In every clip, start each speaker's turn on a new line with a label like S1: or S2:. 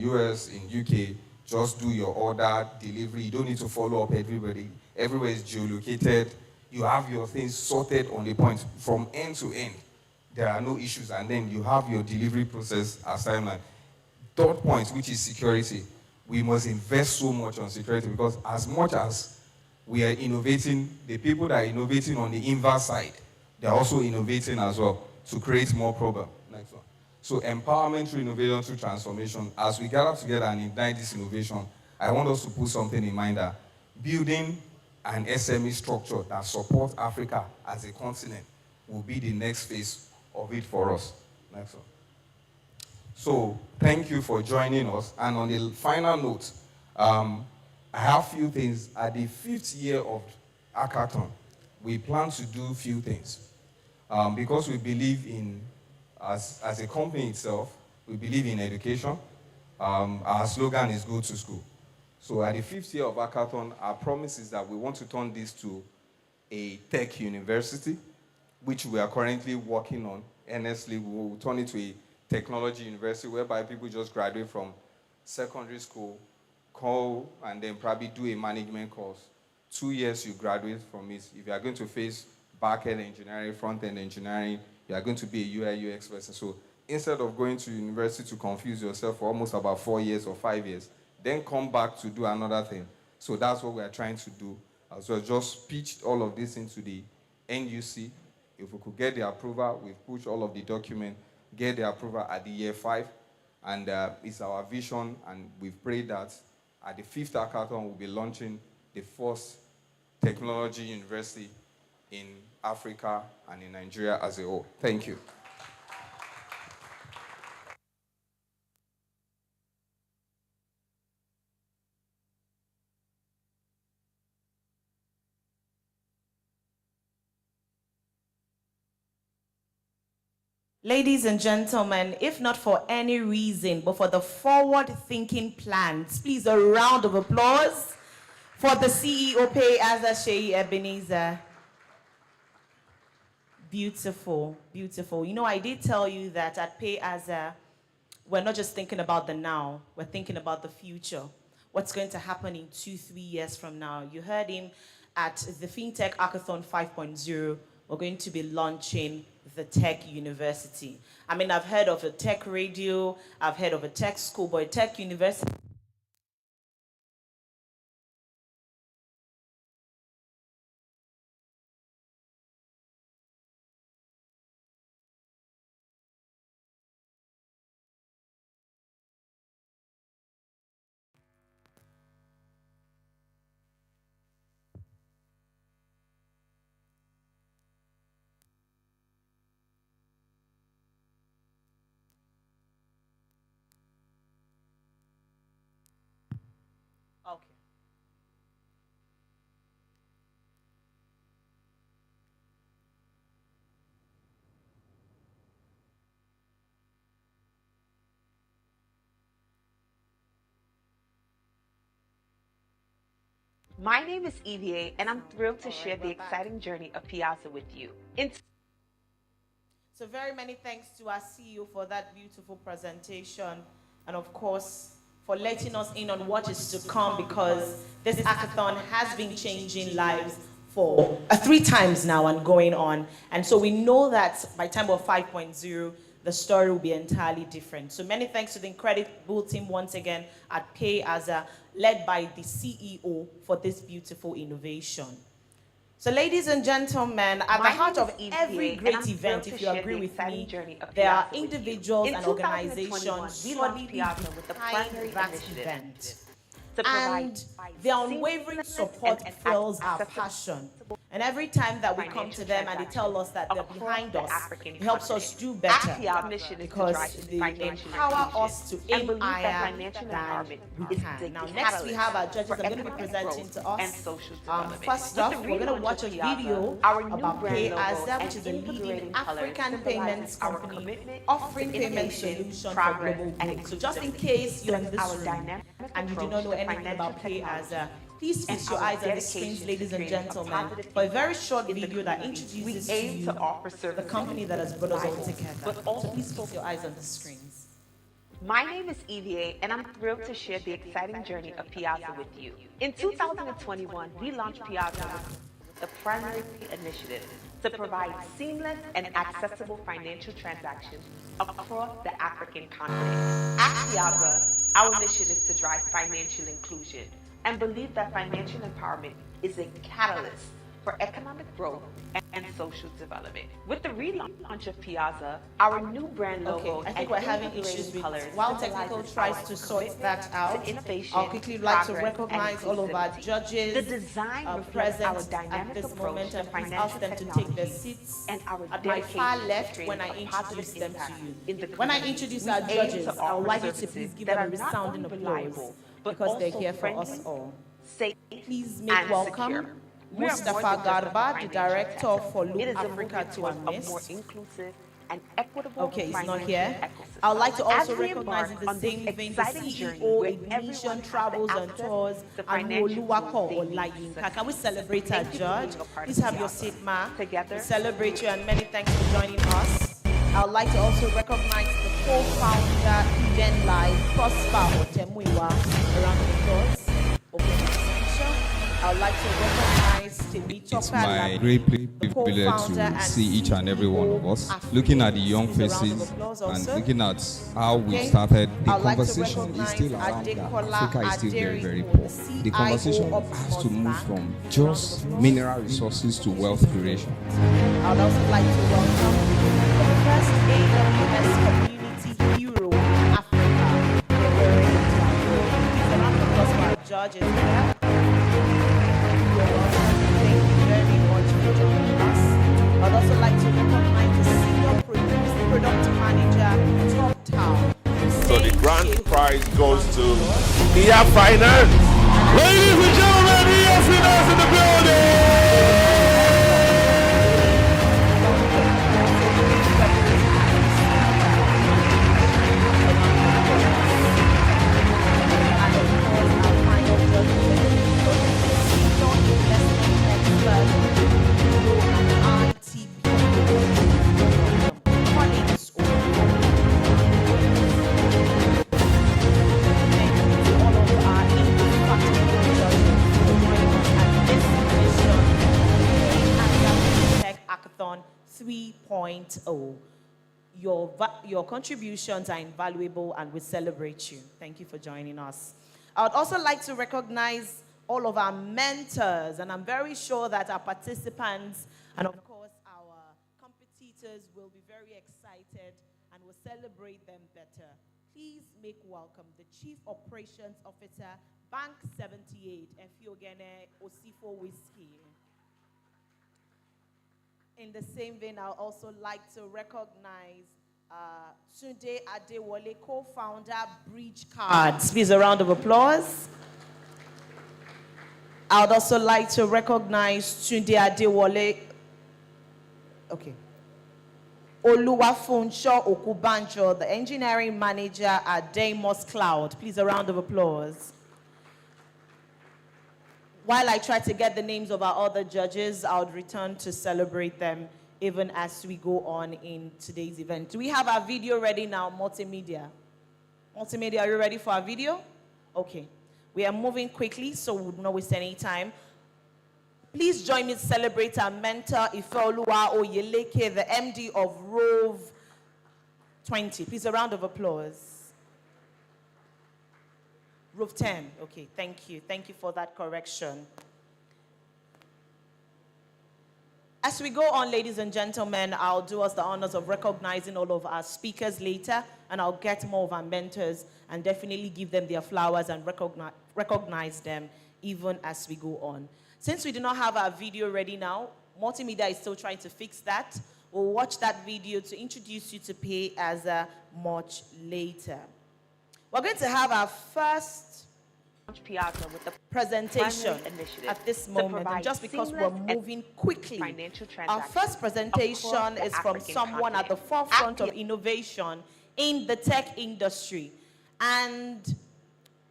S1: US, in UK, just do your order, delivery. You don't need to follow up everybody. Everywhere is geolocated. You have your things sorted on the point from end to end. There are no issues, and then you have your delivery process as timeline. Third point, which is security. We must invest so much on security because as much as we are innovating, the people that are innovating on the inverse side, they're also innovating as well to create more problem. Next one. So empowerment through innovation through transformation. As we gather together and ignite this innovation, I want us to put something in mind that building an SME structure that supports Africa as a continent will be the next phase of it for us. Next one. So thank you for joining us. And on the final note, I have few things. At the 5th year of Hackathon, we plan to do few things. Because we believe in, as a company itself, we believe in education. Our slogan is go to school. So at the 5th year of Hackathon, our promise is that we want to turn this to a tech university, which we are currently working on. Honestly, we will turn it to a technology university whereby people just graduate from secondary school, call, and then probably do a management course. 2 years you graduate from it. If you are going to face back-end engineering, front-end engineering, you are going to be a UI UX person. So instead of going to university to confuse yourself for almost about 4 years or 5 years, then come back to do another thing. So that's what we are trying to do. So just pitched all of this into the NUC. If we could get the approval, we've pushed all of the documents, get the approval at the year 5. And it's our vision, and we've prayed that at the 5th Hackathon, we'll be launching the first technology university in Africa and in Nigeria as a whole. Thank you.
S2: Ladies and gentlemen, if not for any reason, but for the forward-thinking plans, please a round of applause for the CEO, Payaza Sheyi Ebenezer. Beautiful, beautiful. You know, I did tell you that at Payaza, we're not just thinking about the now, we're thinking about the future. What's going to happen in 2-3 years from now? You heard him at the Fintech Hackathon 5.0. We're going to be launching the Tech University. I mean, I've heard of a tech radio, I've heard of a tech school, but a tech university. Okay.
S3: My name is EVA, and I'm thrilled to share the exciting journey of Payaza with you.
S2: So very many thanks to our CEO for that beautiful presentation, and of course, for letting us in on what is to come, because this hackathon has been changing lives for 3 times now and going on. And so we know that by time of 5.0, the story will be entirely different. So many thanks to the incredible team once again at Payaza, led by the CEO for this beautiful innovation. So ladies and gentlemen, at the heart of every great event, if you agree with me, there are individuals and organizations solely behind that event. And their unwavering support fuels our passion. And every time that we come to them and they tell us that they're behind us, it helps us do better, because they empower us to aim higher than we can. Now, next we have our judges. I'm going to be presenting to us. First off, we're going to watch a video about Payaza, which is a leading African payments company offering payment solutions for global growth. So just in case you're in this room and you do not know anything about Payaza, please fix your eyes on the screens, ladies and gentlemen, for a very short video that introduces to you the company that has brought us all together. So please fix your eyes on the screens.
S3: My name is EVA, and I'm thrilled to share the exciting journey of Piazza with you. In 2021, we launched Piazza with the primary initiative to provide seamless and accessible financial transactions across the African continent. At Piazza, our initiative is to drive financial inclusion and believe that financial empowerment is a catalyst for economic growth and social development. With the relaunch of Piazza, our new brand logo
S2: Okay, I think we're having issues with, while technical tries to sort that out, I'll quickly like to recognize all of our judges
S3: the design
S2: present
S3: our dynamic
S2: at this
S3: approach
S2: moment,
S3: to
S2: and please
S3: financial
S2: ask them to take
S3: technology
S2: their seats
S3: and our
S2: at my far
S3: dedication
S2: left
S3: to
S2: when I
S3: creating a
S2: introduce
S3: positive
S2: them to
S3: impact in the
S2: you. When I
S3: community.
S2: introduce
S3: We
S2: our
S3: aim
S2: judges,
S3: to
S2: I would
S3: offer
S2: like you to
S3: services
S2: please give
S3: that
S2: them a
S3: are not
S2: resounding
S3: only
S2: applause
S3: reliable, but
S2: because they're
S3: also
S2: here for us
S3: friendly,
S2: all.
S3: safe,
S2: Please make
S3: and
S2: welcome
S3: secure. We are more
S2: Mustafa
S3: than just a
S2: Garba, the
S3: financial
S2: director
S3: sector.
S2: for
S3: It
S2: Look
S3: is a
S2: Africa
S3: movement
S2: to our
S3: towards a more
S2: midst.
S3: inclusive and equitable
S2: Okay, he's not
S3: financial
S2: here.
S3: ecosystem.
S2: I'd like to also
S3: As we
S2: recognize in
S3: embark
S2: the
S3: on this
S2: same vein the
S3: exciting journey
S2: CEO,
S3: where
S2: Ignition
S3: everyone
S2: Travels
S3: has
S2: and
S3: access
S2: Tours,
S3: to
S2: and
S3: financial
S2: Oluwako
S3: tools they need to
S2: Olayinka.
S3: succeed.
S2: Can we celebrate our
S3: Thank you for
S2: judge?
S3: being a part
S2: Please
S3: of
S2: have your
S3: Piazza.
S2: seat, ma.
S3: Together,
S2: We celebrate you and many thanks for joining us. I would like to also recognize the co-founder, Eden Live, Prosper Otemuiwa, around the applause. I would like to recognize Temitope
S1: It's my
S2: Alabi,
S1: great
S2: the
S1: privilege
S2: co-founder
S1: to
S2: and
S1: see each and every one of us,
S2: CEO
S1: looking at the young
S2: Please, a round of
S1: faces
S2: applause
S1: and
S2: also.
S1: looking at how we
S2: Okay.
S1: started. The
S2: I'd like to
S1: conversation is
S2: recognize
S1: still around that
S2: Adekola
S1: Africa is still very, very
S2: Aderinko,
S1: poor.
S2: the
S1: The conversation
S2: CIO of
S1: has to
S2: Optimus
S1: move
S2: Bank.
S1: from
S2: Round of
S1: just
S2: applause.
S1: mineral resources to wealth creation.
S2: I would also like to welcome the first AWS community hero in Africa. They're wearing a platform. Please, a round of applause for our judges here. You're welcome. Thank you very much for joining us. I'd also like to recognize the senior product manager, Top Town.
S4: So the grand prize goes to EA Finance. Ladies and gentlemen, EA Finance in the building.
S2: And of course, our final judgment senior investment expert, Euro and ITP. Collins Oyedepo. Thank you to all of our indefatigable judges for joining us at this edition of the Fintech Hackathon 3.0. Your contributions are invaluable and we celebrate you. Thank you for joining us. I would also like to recognize all of our mentors, and I'm very sure that our participants and of course our competitors will be very excited and will celebrate them better. Please make welcome the Chief Operations Officer, Bank 78, Efiogene Osifo Whiskey. In the same vein, I'd also like to recognize Tunde Adewale, co-founder, Bridge Cards. Please, a round of applause. I would also like to recognize Tunde Adewale. Okay. Oluwafunsho Okubanjo, the engineering manager at Deimos Cloud. Please, a round of applause. While I try to get the names of our other judges, I would return to celebrate them even as we go on in today's event. Do we have our video ready now, multimedia? Multimedia, are you ready for our video? Okay. We are moving quickly, so we will not waste any time. Please join me to celebrate our mentor, Ifeoluwa Oyeleke, the MD of Rove 20. Please, a round of applause. Rove 10. Okay, thank you. Thank you for that correction. As we go on, ladies and gentlemen, I'll do us the honors of recognizing all of our speakers later, and I'll get more of our mentors and definitely give them their flowers and recognize them even as we go on. Since we do not have our video ready now, multimedia is still trying to fix that. We'll watch that video to introduce you to Payaza much later. We're going to have our first
S3: Piazza with the
S2: presentation
S3: initiative
S2: at this moment, and just because we're moving quickly, our first presentation is from someone at the forefront of innovation in the tech industry, and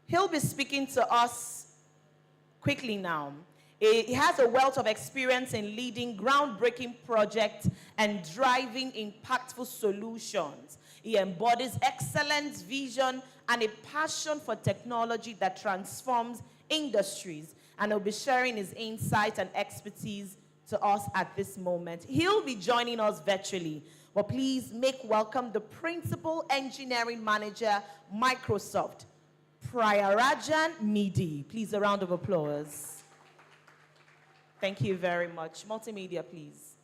S2: he'll be speaking to us quickly now. He has a wealth of experience in leading groundbreaking projects and driving impactful solutions. He embodies excellence, vision, and a passion for technology that transforms industries. And he'll be sharing his insights and expertise to us at this moment. He'll be joining us virtually. But please make welcome the Principal Engineering Manager, Microsoft, Prayarajan Midi. Please, a round of applause. Thank you very much. Multimedia, please.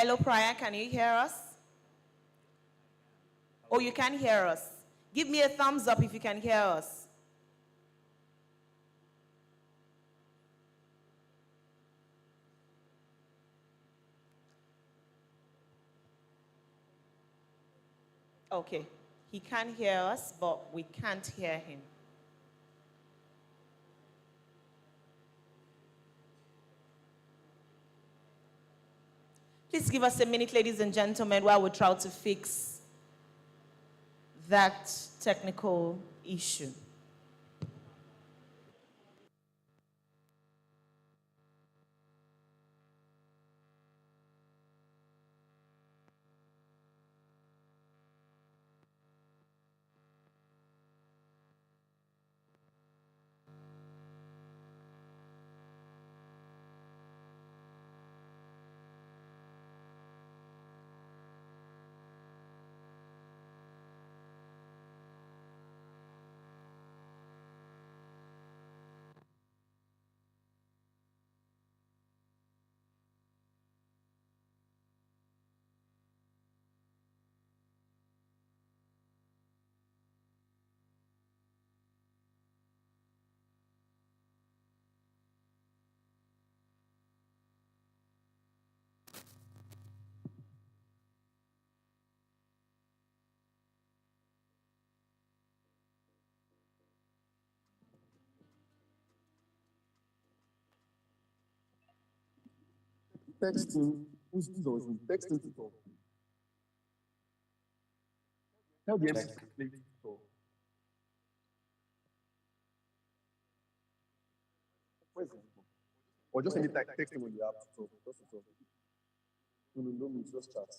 S2: Hello, Priya, can you hear us? Oh, you can hear us. Give me a thumbs up if you can hear us. Okay, he can hear us, but we can't hear him. Please give us a minute, ladies and gentlemen, while we try to fix that technical issue.
S5: Text him. Who's does him? Text him to talk. Tell the MC to play to talk. Where's him? Or just any text him when you have to talk. Just to talk. No, no, no, it's just chat.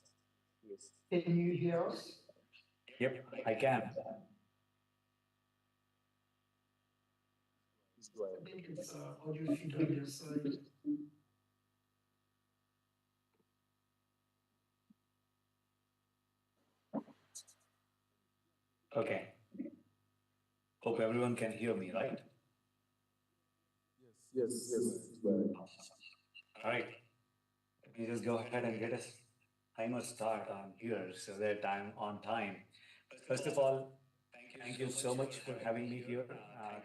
S5: Yes.
S6: Can you hear us?
S7: Yep, I can.
S5: Please go
S6: I
S5: ahead.
S6: think it's audio feed on your side.
S7: Okay. Hope everyone can hear me, right?
S5: Yes, yes, please go ahead.
S7: All right. Let me just go ahead and get a timer start on here so that I'm on time. First of all, thank you so much for having me here.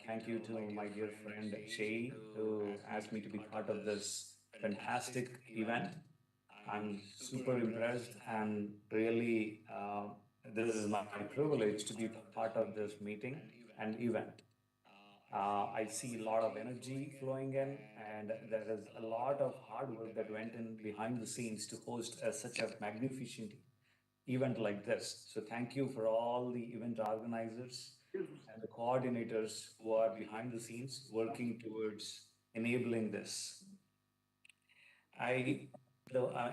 S7: Thank you to my dear friend Shay, who asked me to be part of this fantastic event. I'm super impressed and really, this is my privilege to be part of this meeting and event. I see a lot of energy flowing in, and there is a lot of hard work that went in behind the scenes to host such a magnificent event like this. So, thank you for all the event organizers and the coordinators who are behind the scenes working towards enabling this. I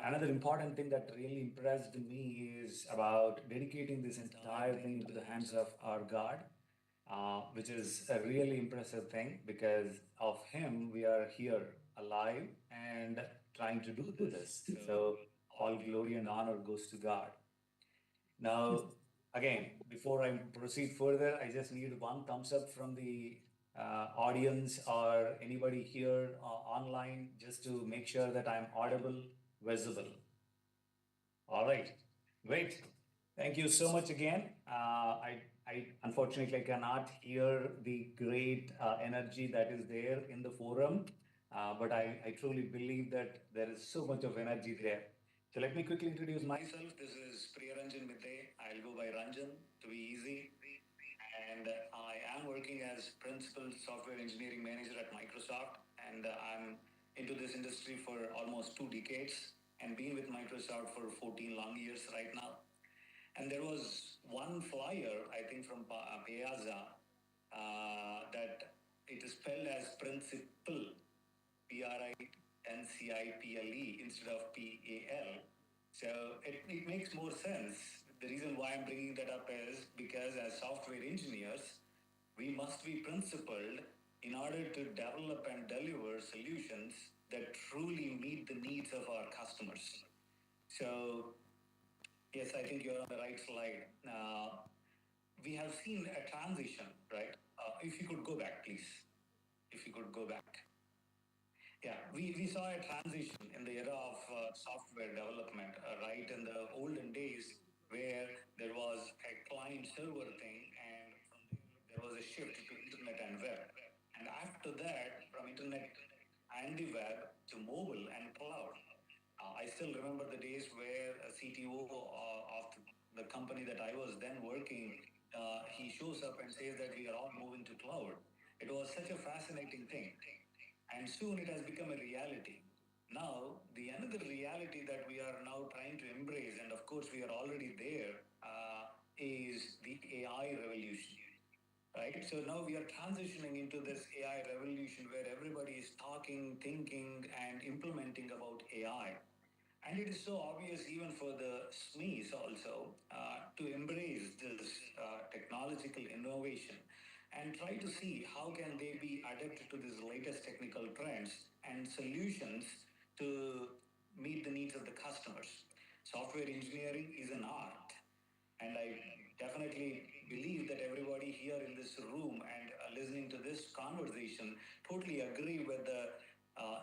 S7: another important thing that really impressed me is about dedicating this entire thing into the hands of our God, which is a really impressive thing because of Him we are here alive and trying to do this. So all glory and honor goes to God. Now, again, before I proceed further, I just need one thumbs up from the audience or anybody here online just to make sure that I'm audible, visible. All right, great. Thank you so much again. I unfortunately cannot hear the great energy that is there in the forum, but I truly believe that there is so much of energy there. So let me quickly introduce myself. This is Priyaranjan Midde. I'll go by Ranjan to be easy. And I am working as Principal Software Engineering Manager at Microsoft. And I'm into this industry for almost 2 decades and been with Microsoft for 14 long years right now. And there was one flyer, I think from Payaza, that it is spelled as principal, Principle, instead of PAL. So it makes more sense. The reason why I'm bringing that up is because as software engineers, we must be principled in order to develop and deliver solutions that truly meet the needs of our customers. So, yes, I think you're on the right slide. We have seen a transition, right? If you could go back, please. If you could go back. Yeah, we saw a transition in the era of software development, right? In the olden days, where there was a client server thing, and from there was a shift to internet and web. And after that, from internet and the web to mobile and cloud. I still remember the days where a CTO of the company that I was then working, he shows up and says that we are all moving to cloud. It was such a fascinating thing. And soon it has become a reality. Now, the another reality that we are now trying to embrace, and of course we are already there, is the AI revolution. Right? So now we are transitioning into this AI revolution where everybody is talking, thinking, and implementing about AI. And it is so obvious even for the SMEs also to embrace this technological innovation and try to see how can they be adapted to these latest technical trends and solutions to meet the needs of the customers. Software engineering is an art, and I definitely believe that everybody here in this room and listening to this conversation totally agree with the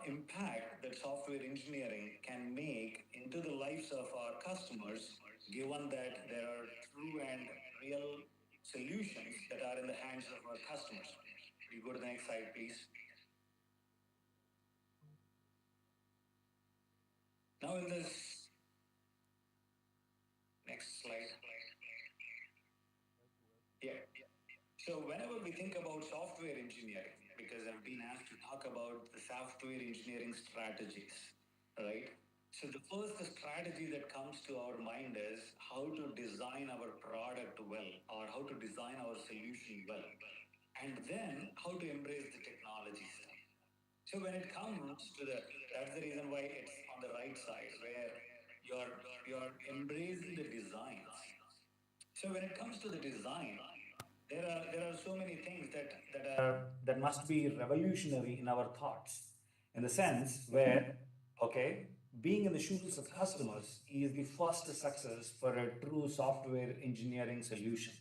S7: impact that software engineering can make into the lives of our customers, given that there are true and real solutions that are in the hands of our customers. We go to the next slide, please. Now, in this next slide. Yeah. So whenever we think about software engineering, because I've been asked to talk about the software engineering strategies, right? So the first strategy that comes to our mind is how to design our product well or how to design our solution well. And then how to embrace the technology stuff. So when it comes to that's the reason why it's on the right side where you're embracing the designs. So when it comes to the design, there are so many things that must be revolutionary in our thoughts, in the sense where being in the shoes of customers is the first success for a true software engineering solution.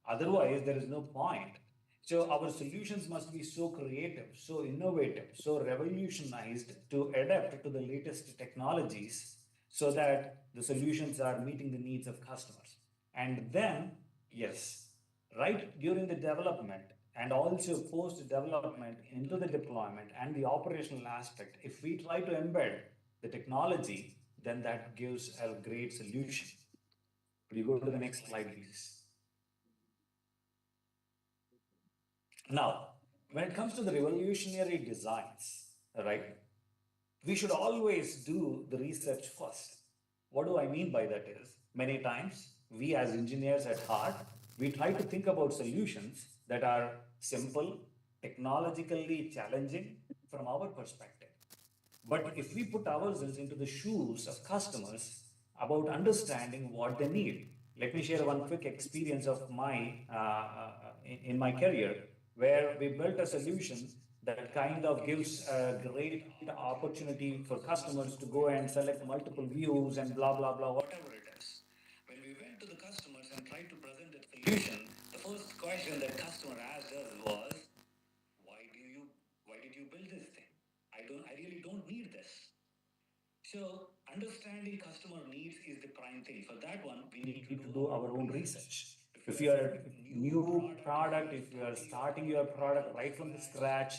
S7: Otherwise, there is no point. So our solutions must be so creative, so innovative, so revolutionized to adapt to the latest technologies so that the solutions are meeting the needs of customers. And then, yes, right during the development and also post development into the deployment and the operational aspect, if we try to embed the technology, then that gives a great solution. Could you go to the next slide, please? Now, when it comes to the revolutionary designs, right, we should always do the research first. What do I mean by that is, many times, we as engineers at heart, we try to think about solutions that are simple, technologically challenging from our perspective. But if we put ourselves into the shoes of customers about understanding what they need, let me share one quick experience of my in my career where we built a solution that kind of gives a great opportunity for customers to go and select multiple views and blah blah blah whatever it is. When we went to the customers and tried to present a solution, the first question that customer asked us was, why did you build this thing? I really don't need this. So understanding customer needs is the prime thing. For that one, we need to do our own research. If you are a new product, if you are starting your product right from the scratch,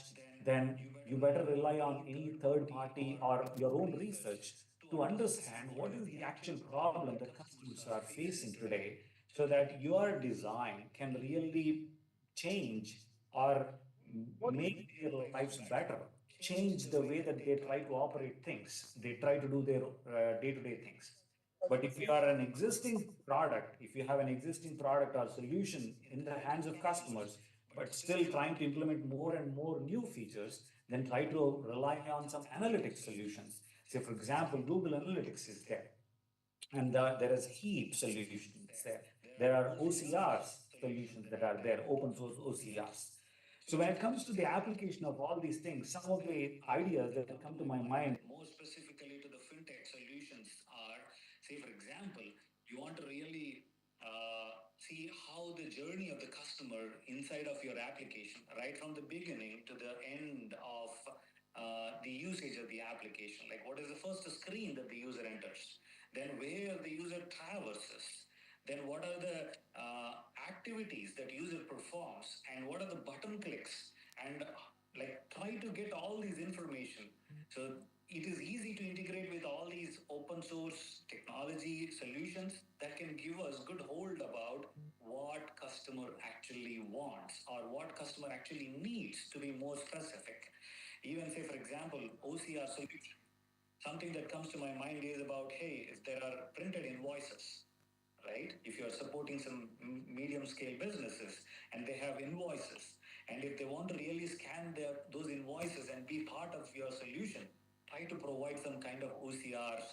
S7: then you better rely on any third party or your own research to understand what is the actual problem that customers are facing today so that your design can really change or make their lives better, change the way that they try to operate things, they try to do their day to day things. But if you are an existing product, if you have an existing product or solution in the hands of customers, but still trying to implement more and more new features, then try to rely on some analytics solutions. Say, for example, Google Analytics is there, and there is heap solutions there. There are OCRs solutions that are there, open source OCRs. So when it comes to the application of all these things, some of the ideas that come to my mind more specifically to the fintech solutions are, say, for example, you want to really see how the journey of the customer inside of your application, right from the beginning to the end of the usage of the application. Like, what is the first screen that the user enters? Then where the user traverses? Then what are the activities that user performs? And what are the button clicks? And like, try to get all these information. So it is easy to integrate with all these open source technology solutions that can give us good hold about what customer actually wants or what customer actually needs, to be more specific. Even say, for example, OCR solution. Something that comes to my mind is about, hey, if there are printed invoices, right? If you are supporting some medium scale businesses and they have invoices, and if they want to really scan those invoices and be part of your solution, try to provide some kind of OCRs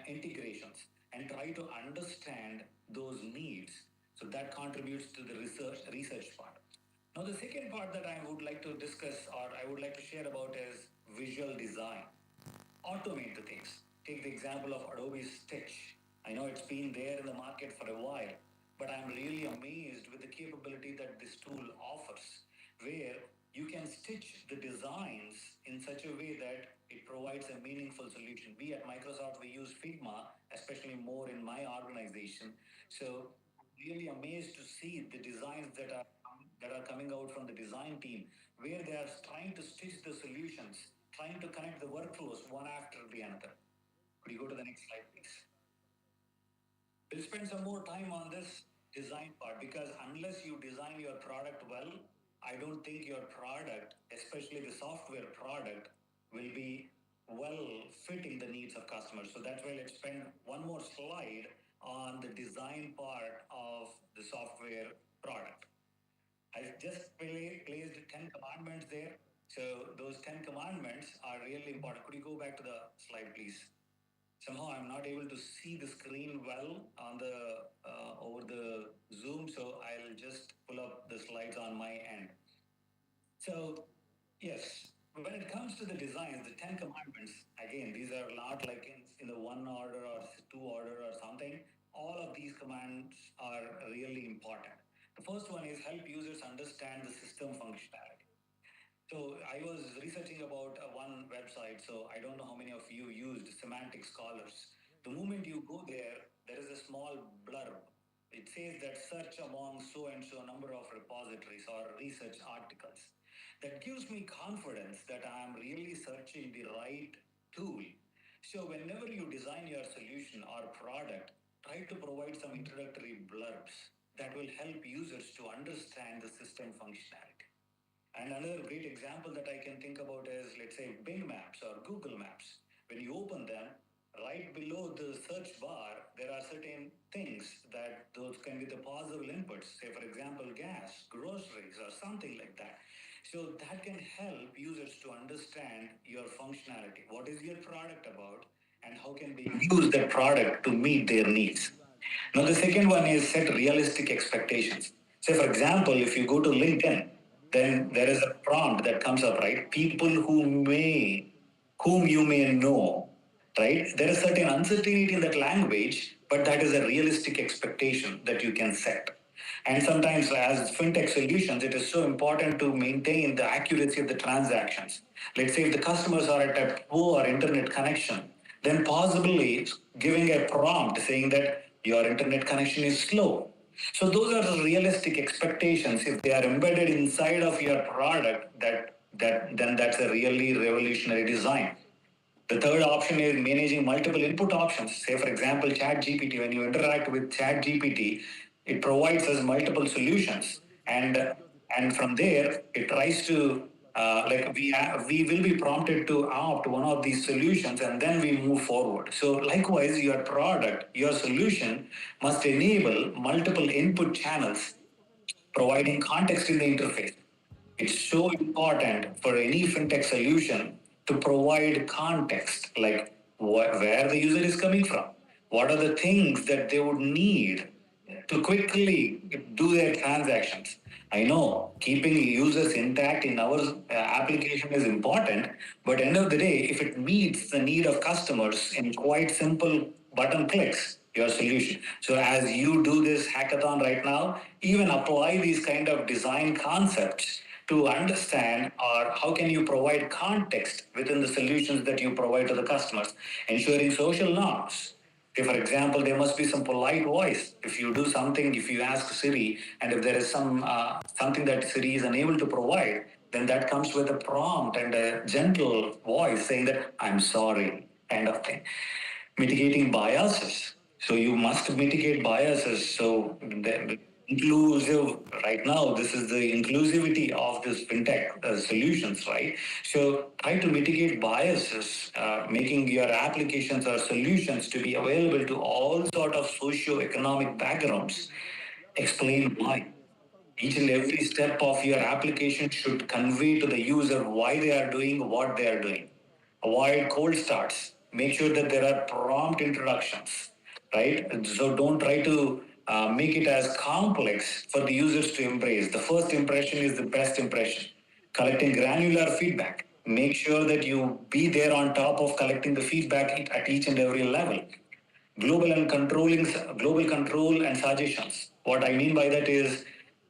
S7: integrations and try to understand those needs. So that contributes to the research part. Now, the second part that I would like to discuss or I would like to share about is visual design. Automate the things. Take the example of Adobe Stitch. I know it's been there in the market for a while, but I'm really amazed with the capability that this tool offers, where you can stitch the designs in such a way that it provides a meaningful solution. We at Microsoft, we use Figma, especially more in my organization. So really amazed to see the designs that are coming out from the design team, where they are trying to stitch the solutions, trying to connect the workflows one after the another. Could you go to the next slide, please? We'll spend some more time on this design part, because unless you design your product well, I don't think your product, especially the software product, will be well fitting the needs of customers. So that's why let's spend one more slide on the design part of the software product. I just placed 10 commandments there. So those 10 commandments are really important. Could you go back to the slide, please? Somehow I'm not able to see the screen well on the over the Zoom, so I'll just pull up the slides on my end. So yes, when it comes to the designs, the 10 commandments, again, these are not like in the one order or two order or something. All of these commands are really important. The first one is help users understand the system functionality. So I was researching about one website. So I don't know how many of you used Semantic Scholars. The moment you go there, there is a small blurb. It says that search among so and so number of repositories or research articles. That gives me confidence that I am really searching the right tool. So whenever you design your solution or product, try to provide some introductory blurbs that will help users to understand the system functionality. And another great example that I can think about is, let's say, Bing Maps or Google Maps. When you open them, right below the search bar, there are certain things that those can be the possible inputs. Say, for example, gas, groceries, or something like that. So that can help users to understand your functionality. What is your product about, and how can they use that product to meet their needs? Now, the second one is set realistic expectations. Say, for example, if you go to LinkedIn, then there is a prompt that comes up, right? People whom you may know, right? There is certain uncertainty in that language, but that is a realistic expectation that you can set. And sometimes, as fintech solutions, it is so important to maintain the accuracy of the transactions. Let's say if the customers are at a poor internet connection, then possibly giving a prompt saying that your internet connection is slow. So those are the realistic expectations. If they are embedded inside of your product, then that's a really revolutionary design. The third option is managing multiple input options. Say, for example, ChatGPT. When you interact with ChatGPT, it provides us multiple solutions, and from there, it tries to we will be prompted to opt one of these solutions and then we move forward. So likewise, your product, your solution must enable multiple input channels, providing context in the interface. It's so important for any fintech solution to provide context, like where the user is coming from, what are the things that they would need to quickly do their transactions. I know keeping users intact in our application is important, but end of the day, if it meets the need of customers in quite simple button clicks, your solution. So as you do this hackathon right now, even apply these kind of design concepts to understand or how can you provide context within the solutions that you provide to the customers, ensuring social norms. Say, for example, there must be some polite voice. If you do something, if you ask Siri, and if there is something that Siri is unable to provide, then that comes with a prompt and a gentle voice saying that I'm sorry, kind of thing. Mitigating biases. So you must mitigate biases. So the inclusive right now, this is the inclusivity of this fintech solutions, right? So try to mitigate biases, making your applications or solutions to be available to all sort of socio-economic backgrounds. Explain why. Each and every step of your application should convey to the user why they are doing what they are doing. Avoid cold starts. Make sure that there are prompt introductions, right? So don't try to make it as complex for the users to embrace. The first impression is the best impression. Collecting granular feedback. Make sure that you be there on top of collecting the feedback at each and every level. Global control and suggestions. What I mean by that is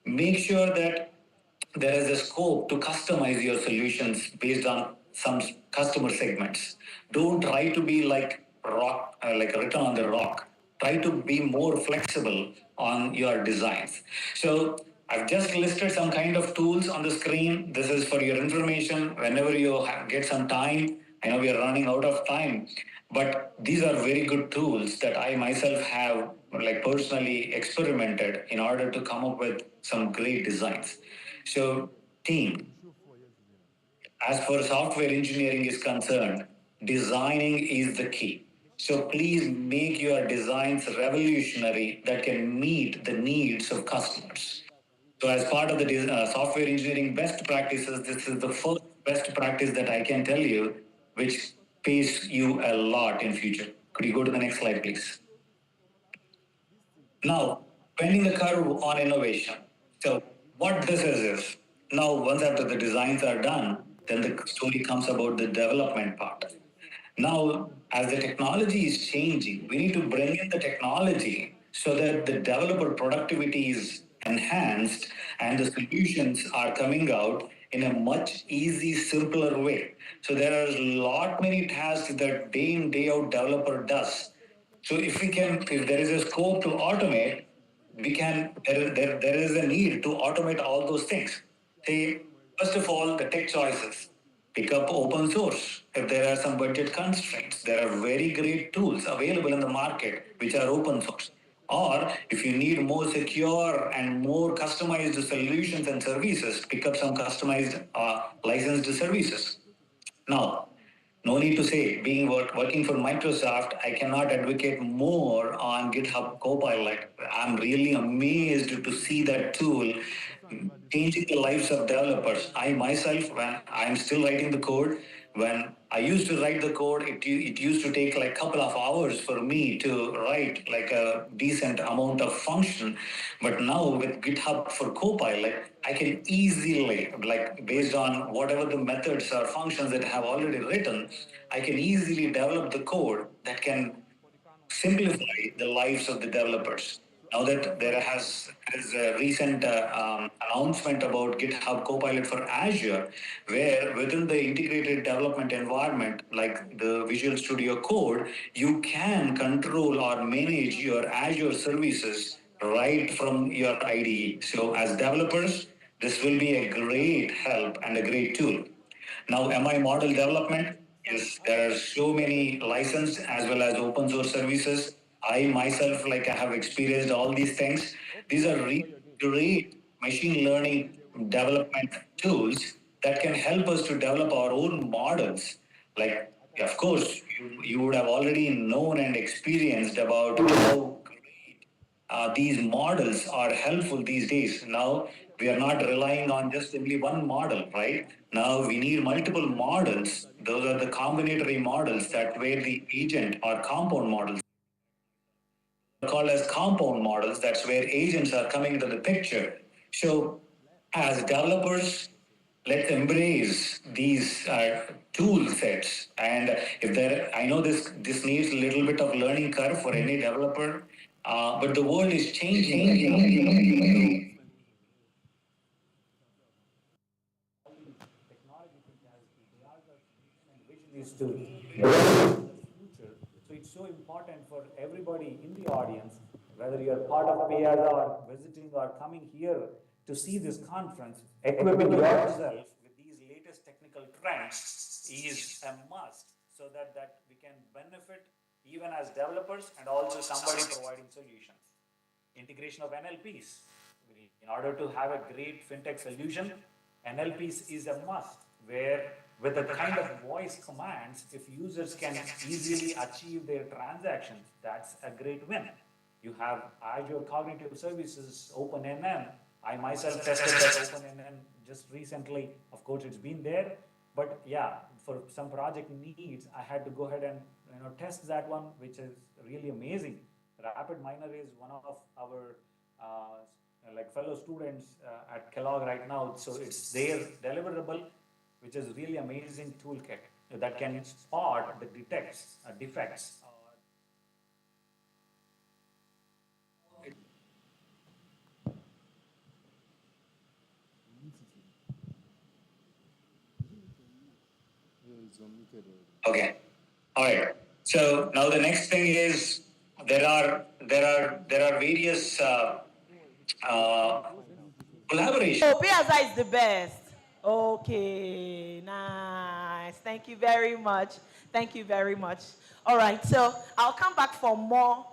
S7: make sure that there is a scope to customize your solutions based on some customer segments. Don't try to be like rock, like written on the rock. Try to be more flexible on your designs. So I've just listed some kind of tools on the screen. This is for your information. Whenever you get some time, I know we are running out of time, but these are very good tools that I myself have like personally experimented in order to come up with some great designs. So, team, as far as software engineering is concerned, designing is the key. So please make your designs revolutionary that can meet the needs of customers. So as part of the software engineering best practices, this is the first best practice that I can tell you, which pays you a lot in future. Could you go to the next slide, please? Now, bending the curve on innovation. So, what this is now once after the designs are done, then the story comes about the development part. Now, as the technology is changing, we need to bring in the technology so that the developer productivity is enhanced and the solutions are coming out in a much easy, simpler way. So there are a lot many tasks that day in, day out developer does. So if there is a scope to automate, there is a need to automate all those things. Say, first of all, the tech choices. Pick up open source. If there are some budget constraints, there are very great tools available in the market which are open source. Or if you need more secure and more customized solutions and services, pick up some customized licensed services. Now, no need to say, working for Microsoft, I cannot advocate more on GitHub Copilot. I'm really amazed to see that tool changing the lives of developers. I myself, when I'm still writing the code, when I used to write the code, it used to take like a couple of hours for me to write like a decent amount of function. But now with GitHub for Copilot, I can easily, like based on whatever the methods or functions that I have already written, I can easily develop the code that can simplify the lives of the developers. Now that there is a recent announcement about GitHub Copilot for Azure, where within the integrated development environment, like the Visual Studio Code, you can control or manage your Azure services right from your IDE. So as developers, this will be a great help and a great tool. Now, MI model development is there are so many licensed as well as open source services. I myself, like I have experienced all these things. These are really great machine learning development tools that can help us to develop our own models. Like, of course, you would have already known and experienced about how these models are helpful these days. Now, we are not relying on just simply one model, right? Now, we need multiple models. Those are the combinatory models that where the agent or compound models called as compound models. That's where agents are coming into the picture. So, as developers, let's embrace these tool sets. And if there, I know this needs a little bit of learning curve for any developer, but the world is changing. Is to develop the future. So it's so important for everybody in the audience, whether you're part of Payaza or visiting or coming here to see this conference, equipping yourself with these latest technical trends is a must so that we can benefit even as developers and also somebody providing solutions. Integration of NLPs. In order to have a great fintech solution, NLPs is a must, where with the kind of voice commands, if users can easily achieve their transactions, that's a great win. You have Azure Cognitive Services, OpenNN. I myself tested that OpenNN just recently. Of course, it's been there, but yeah, for some project needs, I had to go ahead and test that one, which is really amazing. Rapid Miner is one of our like fellow students at Kellogg right now. So it's their deliverable, which is really amazing toolkit that can spot the detects defects. Okay. All right. So now the next thing is there are various uh, collaboration.
S2: Oh, Payaza is the best. Okay, nice. Thank you very much. Thank you very much. All right, so I'll come back for more.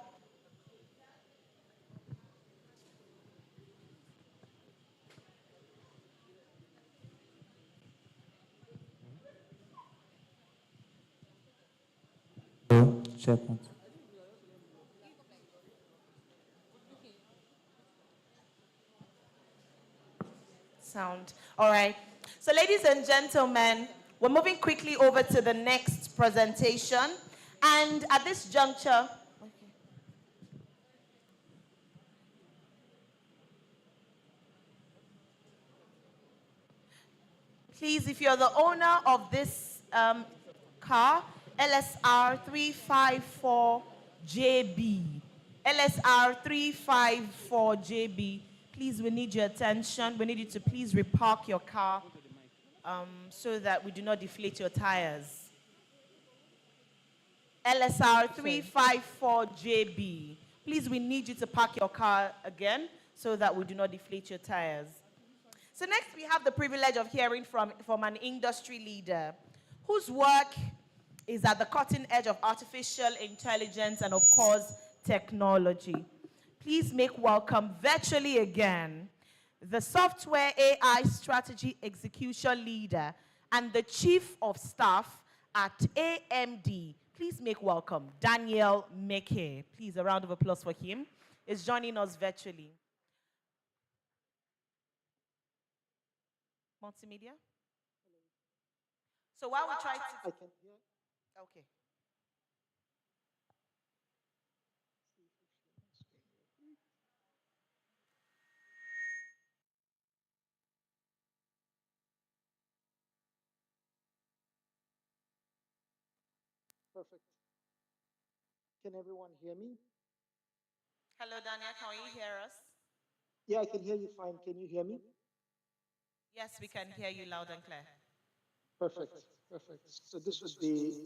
S2: Sound. All right. So, ladies and gentlemen, we're moving quickly over to the next presentation. And at this juncture, please, if you're the owner of this car, LSR 354JB, LSR 354JB, please, we need your attention. We need you to please repark your car so that we do not deflate your tires. LSR 354JB, please, we need you to park your car again so that we do not deflate your tires. So next we have the privilege of hearing from an industry leader whose work is at the cutting edge of artificial intelligence and, of course, technology. Please make welcome virtually again the software AI strategy execution leader and the chief of staff at AMD. Please make welcome Daniel Meke. Please, a round of applause for him. Is joining us virtually. Multimedia? So while we try to...
S8: I can hear.
S2: Okay.
S8: Perfect. Can everyone hear me?
S2: Hello, Daniel. Can you hear us?
S8: Yeah, I can hear you fine. Can you hear me?
S2: Yes, we can hear you loud and clear.
S8: Perfect. Perfect. So this would be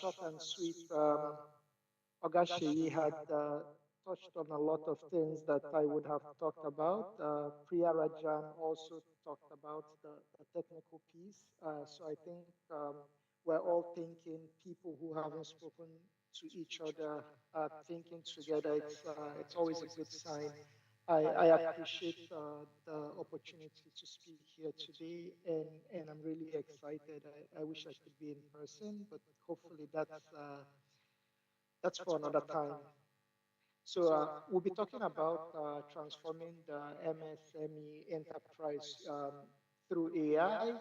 S8: short and sweet. Ogasheyi had touched on a lot of things that I would have talked about. Priya Rajan also talked about the technical piece. So I think we're all thinking people who haven't spoken to each other thinking together. It's always a good sign. I appreciate the opportunity to speak here today, and I'm really excited. I wish I could be in person, but hopefully that's for another time. So we'll be talking about transforming the MSME enterprise through AI,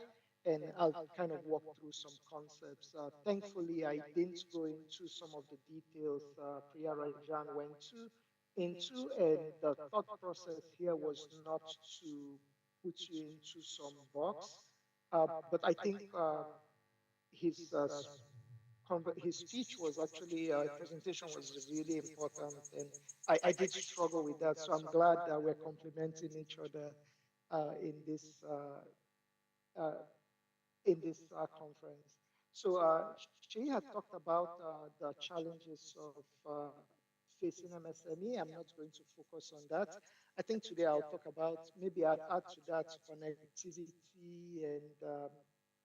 S8: and I'll kind of walk through some concepts. Thankfully, I didn't go into some of the details Priya Rajan went into, and the thought process here was not to put you into some box, but I think his his speech was actually presentation was really important, and I did struggle with that. So I'm glad that we're complementing each other in uh, conference. So she had talked about the challenges of facing MSME. I'm not going to focus on that. I think today I'll talk about maybe I'll add to that connectivity and